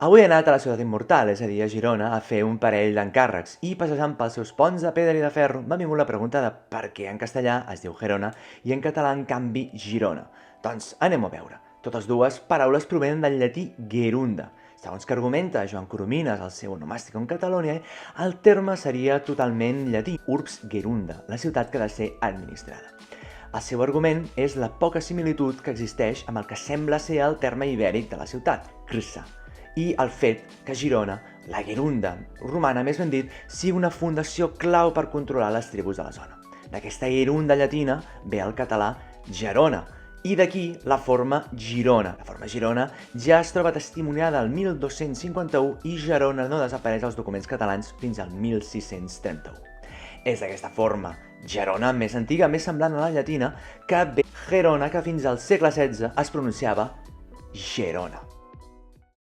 Avui he anat a la ciutat immortal, és a dir, a Girona, a fer un parell d'encàrrecs i passejant pels seus ponts de pedra i de ferro m'ha vingut la pregunta de per què en castellà es diu Gerona i en català, en canvi, Girona. Doncs anem a veure. Totes dues paraules provenen del llatí gerunda. Segons que argumenta Joan Coromines al seu Onomasticon Cataloniae, el terme seria totalment llatí, urbs gerunda, la ciutat que ha de ser administrada. El seu argument és la poca similitud que existeix amb el que sembla ser el terme ibèric de la ciutat, Crsa, i el fet que Girona, la gerunda romana més ben dit, sigui una fundació clau per controlar les tribus de la zona. D'aquesta gerunda llatina ve el català Gerona, i d'aquí la forma Girona. La forma Girona ja es troba testimoniada al 1251 i Gerona no desapareix als documents catalans fins al 1631. És d'aquesta forma Gerona més antiga, més semblant a la llatina, que ve Gerona, que fins al segle XVI es pronunciava Gerona.